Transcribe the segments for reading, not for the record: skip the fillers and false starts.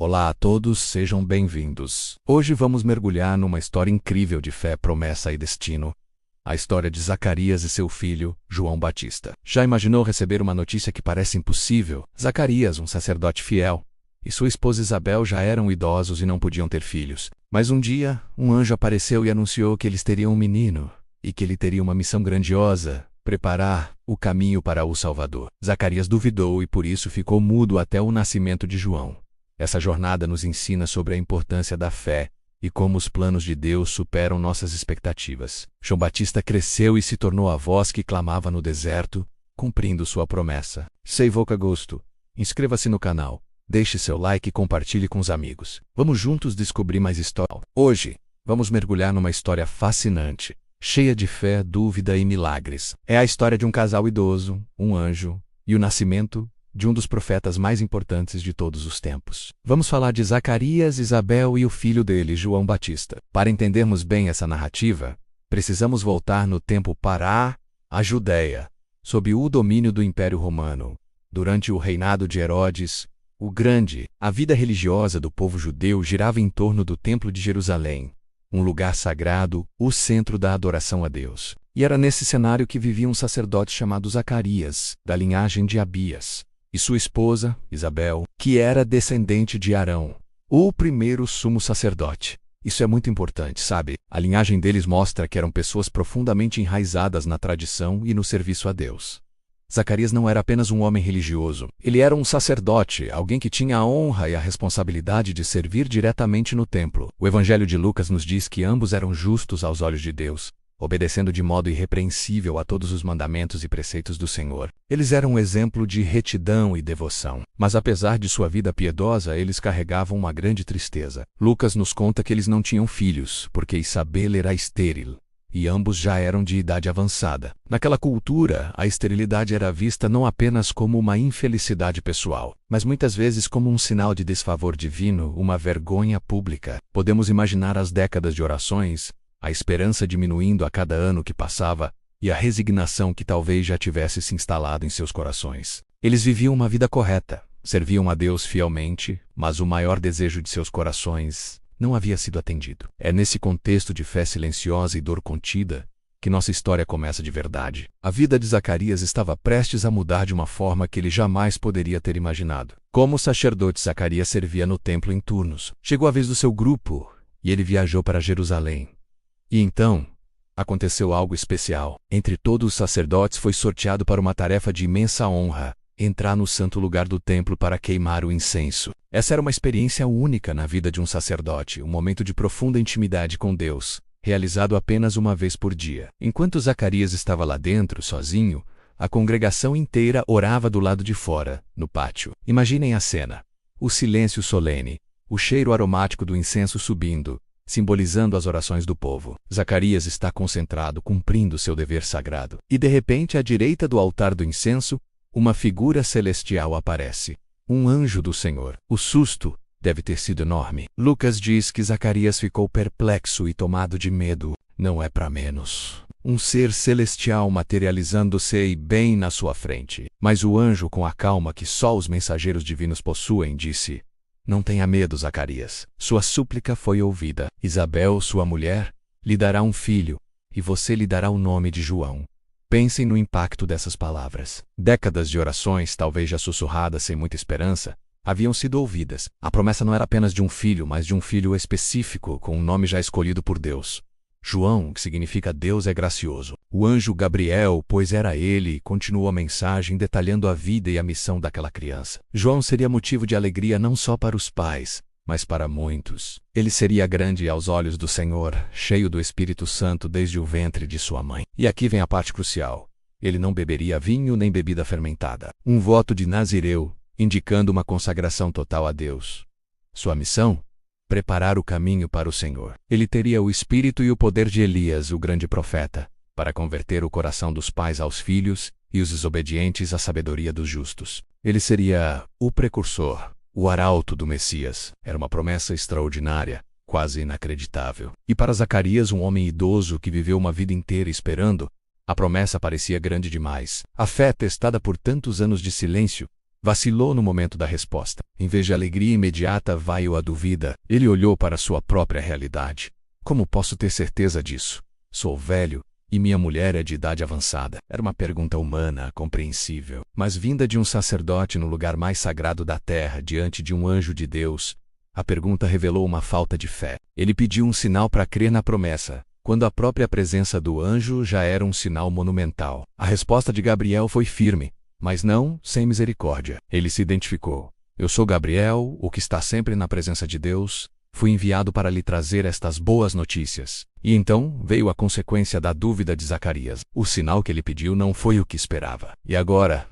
Olá a todos, sejam bem-vindos. Hoje vamos mergulhar numa história incrível de fé, promessa e destino. A história de Zacarias e seu filho, João Batista. Já imaginou receber uma notícia que parece impossível? Zacarias, um sacerdote fiel, e sua esposa Isabel já eram idosos e não podiam ter filhos. Mas um dia, um anjo apareceu e anunciou que eles teriam um menino, e que ele teria uma missão grandiosa: preparar o caminho para o Salvador. Zacarias duvidou e por isso ficou mudo até o nascimento de João. Essa jornada nos ensina sobre a importância da fé e como os planos de Deus superam nossas expectativas. João Batista cresceu e se tornou a voz que clamava no deserto, cumprindo sua promessa. Se você gostou, inscreva-se no canal, deixe seu like e compartilhe com os amigos. Vamos juntos descobrir mais história. Hoje, vamos mergulhar numa história fascinante, cheia de fé, dúvida e milagres. É a história de um casal idoso, um anjo e o nascimento de um dos profetas mais importantes de todos os tempos. Vamos falar de Zacarias, Isabel e o filho dele, João Batista. Para entendermos bem essa narrativa, precisamos voltar no tempo para a Judéia, sob o domínio do Império Romano. Durante o reinado de Herodes o Grande, a vida religiosa do povo judeu girava em torno do Templo de Jerusalém, um lugar sagrado, o centro da adoração a Deus. E era nesse cenário que vivia um sacerdote chamado Zacarias, da linhagem de Abias, e sua esposa, Isabel, que era descendente de Arão, o primeiro sumo sacerdote. Isso é muito importante, sabe? A linhagem deles mostra que eram pessoas profundamente enraizadas na tradição e no serviço a Deus. Zacarias não era apenas um homem religioso. Ele era um sacerdote, alguém que tinha a honra e a responsabilidade de servir diretamente no templo. O Evangelho de Lucas nos diz que ambos eram justos aos olhos de Deus, obedecendo de modo irrepreensível a todos os mandamentos e preceitos do Senhor. Eles eram um exemplo de retidão e devoção. Mas apesar de sua vida piedosa, eles carregavam uma grande tristeza. Lucas nos conta que eles não tinham filhos, porque Isabel era estéril, e ambos já eram de idade avançada. Naquela cultura, a esterilidade era vista não apenas como uma infelicidade pessoal, mas muitas vezes como um sinal de desfavor divino, uma vergonha pública. Podemos imaginar as décadas de orações, a esperança diminuindo a cada ano que passava e a resignação que talvez já tivesse se instalado em seus corações. Eles viviam uma vida correta, serviam a Deus fielmente, mas o maior desejo de seus corações não havia sido atendido. É nesse contexto de fé silenciosa e dor contida que nossa história começa de verdade. A vida de Zacarias estava prestes a mudar de uma forma que ele jamais poderia ter imaginado. Como sacerdote, Zacarias servia no templo em turnos. Chegou a vez do seu grupo e ele viajou para Jerusalém. E então, aconteceu algo especial. Entre todos os sacerdotes foi sorteado para uma tarefa de imensa honra: entrar no santo lugar do templo para queimar o incenso. Essa era uma experiência única na vida de um sacerdote, um momento de profunda intimidade com Deus, realizado apenas uma vez por dia. Enquanto Zacarias estava lá dentro, sozinho, a congregação inteira orava do lado de fora, no pátio. Imaginem a cena: o silêncio solene, o cheiro aromático do incenso subindo, simbolizando as orações do povo. Zacarias está concentrado, cumprindo seu dever sagrado. E de repente, à direita do altar do incenso, uma figura celestial aparece. Um anjo do Senhor. O susto deve ter sido enorme. Lucas diz que Zacarias ficou perplexo e tomado de medo. Não é para menos. Um ser celestial materializando-se bem na sua frente. Mas o anjo, com a calma que só os mensageiros divinos possuem, disse: "Não tenha medo, Zacarias. Sua súplica foi ouvida. Isabel, sua mulher, lhe dará um filho, e você lhe dará o nome de João." Pensem no impacto dessas palavras. Décadas de orações, talvez já sussurradas sem muita esperança, haviam sido ouvidas. A promessa não era apenas de um filho, mas de um filho específico, com um nome já escolhido por Deus. João, que significa Deus é gracioso. O anjo Gabriel, pois era ele, continuou a mensagem detalhando a vida e a missão daquela criança. João seria motivo de alegria não só para os pais, mas para muitos. Ele seria grande aos olhos do Senhor, cheio do Espírito Santo desde o ventre de sua mãe. E aqui vem a parte crucial: ele não beberia vinho nem bebida fermentada. Um voto de Nazireu, indicando uma consagração total a Deus. Sua missão? Preparar o caminho para o Senhor. Ele teria o espírito e o poder de Elias, o grande profeta, para converter o coração dos pais aos filhos e os desobedientes à sabedoria dos justos. Ele seria o precursor, o arauto do Messias. Era uma promessa extraordinária, quase inacreditável. E para Zacarias, um homem idoso que viveu uma vida inteira esperando, a promessa parecia grande demais. A fé, testada por tantos anos de silêncio, Vacilou no momento da resposta. Em vez de alegria imediata, veio a dúvida. Ele olhou para sua própria realidade. Como posso ter certeza disso? Sou velho, e minha mulher é de idade avançada. Era uma pergunta humana, compreensível, mas vinda de um sacerdote no lugar mais sagrado da terra, diante de um anjo de Deus, a pergunta revelou uma falta de fé. Ele pediu um sinal para crer na promessa, quando a própria presença do anjo já era um sinal monumental. A resposta de Gabriel foi firme, mas não sem misericórdia. Ele se identificou. Eu sou Gabriel, o que está sempre na presença de Deus. Fui enviado para lhe trazer estas boas notícias. E então veio a consequência da dúvida de Zacarias. O sinal que ele pediu não foi o que esperava. E agora,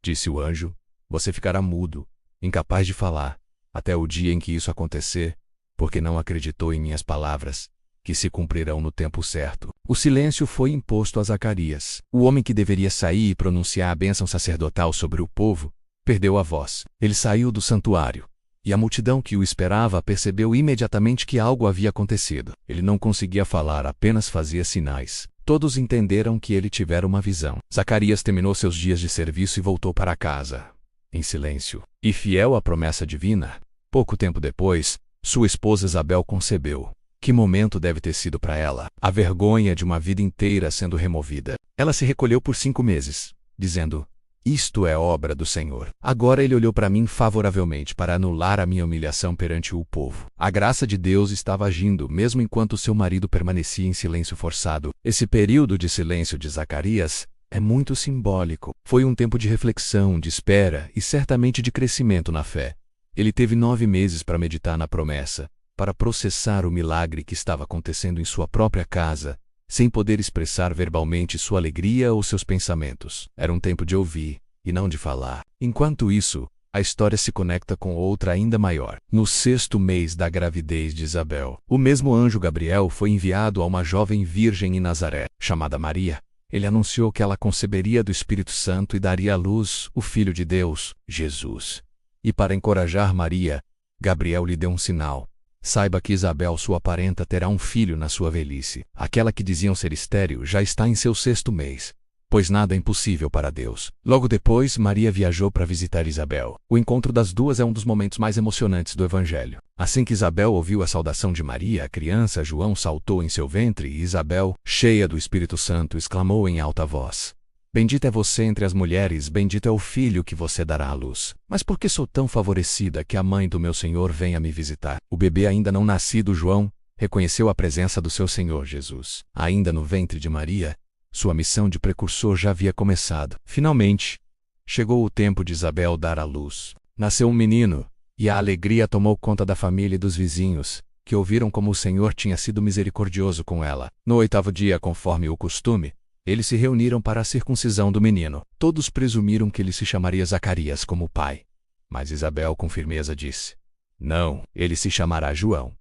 disse o anjo, você ficará mudo, incapaz de falar, até o dia em que isso acontecer, porque não acreditou em minhas palavras, que se cumprirão no tempo certo. O silêncio foi imposto a Zacarias. O homem que deveria sair e pronunciar a bênção sacerdotal sobre o povo, perdeu a voz. Ele saiu do santuário. E a multidão que o esperava percebeu imediatamente que algo havia acontecido. Ele não conseguia falar, apenas fazia sinais. Todos entenderam que ele tivera uma visão. Zacarias terminou seus dias de serviço e voltou para casa, em silêncio. E fiel à promessa divina, pouco tempo depois, sua esposa Isabel concebeu. Que momento deve ter sido para ela? A vergonha de uma vida inteira sendo removida. Ela se recolheu por 5 meses, dizendo: isto é obra do Senhor. Agora ele olhou para mim favoravelmente para anular a minha humilhação perante o povo. A graça de Deus estava agindo, mesmo enquanto seu marido permanecia em silêncio forçado. Esse período de silêncio de Zacarias é muito simbólico. Foi um tempo de reflexão, de espera e certamente de crescimento na fé. Ele teve 9 meses para meditar na promessa, para processar o milagre que estava acontecendo em sua própria casa, sem poder expressar verbalmente sua alegria ou seus pensamentos. Era um tempo de ouvir, e não de falar. Enquanto isso, a história se conecta com outra ainda maior. No 6º mês da gravidez de Isabel, o mesmo anjo Gabriel foi enviado a uma jovem virgem em Nazaré, chamada Maria. Ele anunciou que ela conceberia do Espírito Santo e daria à luz o Filho de Deus, Jesus. E para encorajar Maria, Gabriel lhe deu um sinal. Saiba que Isabel, sua parenta, terá um filho na sua velhice. Aquela que diziam ser estéril já está em seu 6º mês, pois nada é impossível para Deus. Logo depois, Maria viajou para visitar Isabel. O encontro das duas é um dos momentos mais emocionantes do Evangelho. Assim que Isabel ouviu a saudação de Maria, a criança João saltou em seu ventre e Isabel, cheia do Espírito Santo, exclamou em alta voz: bendita é você entre as mulheres, bendito é o filho que você dará à luz. Mas por que sou tão favorecida que a mãe do meu Senhor venha me visitar? O bebê ainda não nascido, João, reconheceu a presença do seu Senhor Jesus. Ainda no ventre de Maria, sua missão de precursor já havia começado. Finalmente, chegou o tempo de Isabel dar à luz. Nasceu um menino, e a alegria tomou conta da família e dos vizinhos, que ouviram como o Senhor tinha sido misericordioso com ela. No 8º dia, conforme o costume, eles se reuniram para a circuncisão do menino. Todos presumiram que ele se chamaria Zacarias como o pai. Mas Isabel com firmeza disse: não, ele se chamará João.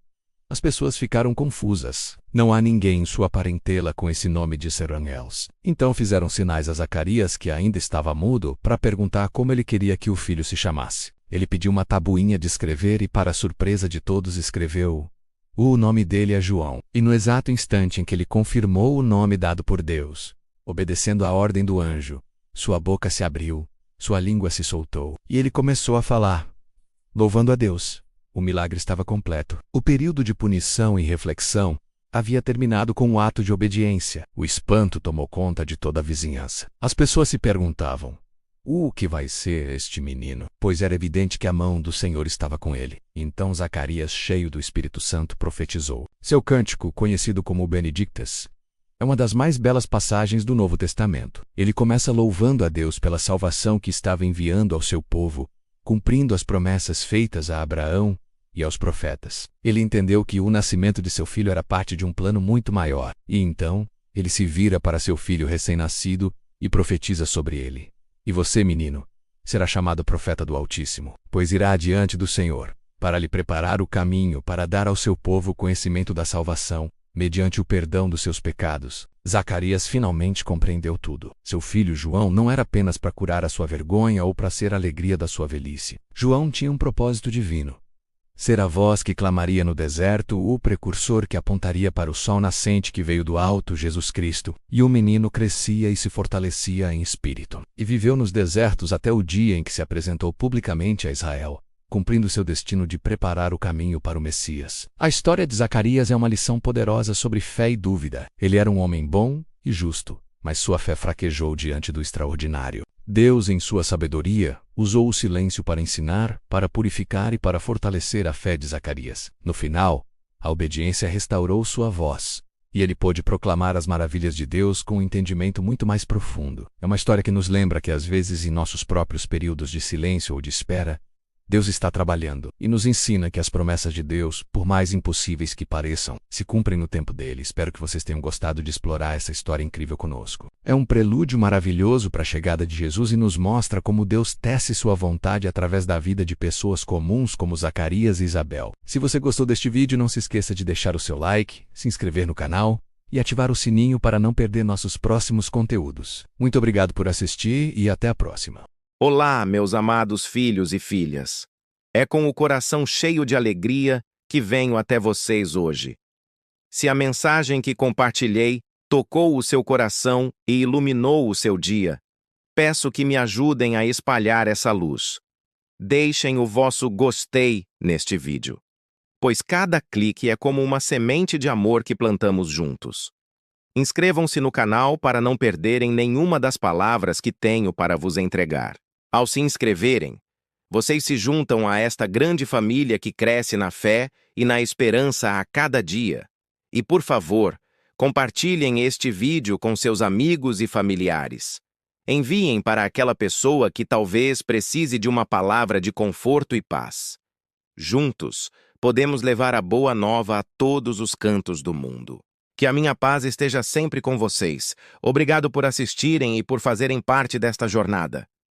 As pessoas ficaram confusas. Não há ninguém em sua parentela com esse nome, disseram eles. Então fizeram sinais a Zacarias, que ainda estava mudo, para perguntar como ele queria que o filho se chamasse. Ele pediu uma tabuinha de escrever e, para a surpresa de todos, escreveu: o nome dele é João. E no exato instante em que ele confirmou o nome dado por Deus, obedecendo à ordem do anjo, sua boca se abriu, sua língua se soltou, e ele começou a falar, louvando a Deus. O milagre estava completo. O período de punição e reflexão havia terminado com o ato de obediência. O espanto tomou conta de toda a vizinhança. As pessoas se perguntavam: o que vai ser este menino? Pois era evidente que a mão do Senhor estava com ele. Então Zacarias, cheio do Espírito Santo, profetizou. Seu cântico, conhecido como Benedictus, é uma das mais belas passagens do Novo Testamento. Ele começa louvando a Deus pela salvação que estava enviando ao seu povo, cumprindo as promessas feitas a Abraão e aos profetas. Ele entendeu que o nascimento de seu filho era parte de um plano muito maior. E então, ele se vira para seu filho recém-nascido e profetiza sobre ele. E você, menino, será chamado profeta do Altíssimo, pois irá adiante do Senhor, para lhe preparar o caminho para dar ao seu povo o conhecimento da salvação, mediante o perdão dos seus pecados. Zacarias finalmente compreendeu tudo. Seu filho João não era apenas para curar a sua vergonha ou para ser a alegria da sua velhice. João tinha um propósito divino. ser a voz que clamaria no deserto, o precursor que apontaria para o sol nascente que veio do alto, Jesus Cristo. E o menino crescia e se fortalecia em espírito, e viveu nos desertos até o dia em que se apresentou publicamente a Israel, cumprindo seu destino de preparar o caminho para o Messias. A história de Zacarias é uma lição poderosa sobre fé e dúvida. Ele era um homem bom e justo, mas sua fé fraquejou diante do extraordinário. Deus, em sua sabedoria, usou o silêncio para ensinar, para purificar e para fortalecer a fé de Zacarias. No final, a obediência restaurou sua voz, e ele pôde proclamar as maravilhas de Deus com um entendimento muito mais profundo. É uma história que nos lembra que, às vezes, em nossos próprios períodos de silêncio ou de espera, Deus está trabalhando e nos ensina que as promessas de Deus, por mais impossíveis que pareçam, se cumprem no tempo dele. Espero que vocês tenham gostado de explorar essa história incrível conosco. É um prelúdio maravilhoso para a chegada de Jesus e nos mostra como Deus tece sua vontade através da vida de pessoas comuns como Zacarias e Isabel. Se você gostou deste vídeo, não se esqueça de deixar o seu like, se inscrever no canal e ativar o sininho para não perder nossos próximos conteúdos. Muito obrigado por assistir e até a próxima. Olá, meus amados filhos e filhas. É com o coração cheio de alegria que venho até vocês hoje. Se a mensagem que compartilhei tocou o seu coração e iluminou o seu dia, peço que me ajudem a espalhar essa luz. Deixem o vosso gostei neste vídeo, pois cada clique é como uma semente de amor que plantamos juntos. Inscrevam-se no canal para não perderem nenhuma das palavras que tenho para vos entregar. Ao se inscreverem, vocês se juntam a esta grande família que cresce na fé e na esperança a cada dia. E, por favor, compartilhem este vídeo com seus amigos e familiares. Enviem para aquela pessoa que talvez precise de uma palavra de conforto e paz. Juntos, podemos levar a boa nova a todos os cantos do mundo. Que a minha paz esteja sempre com vocês. Obrigado por assistirem e por fazerem parte desta jornada.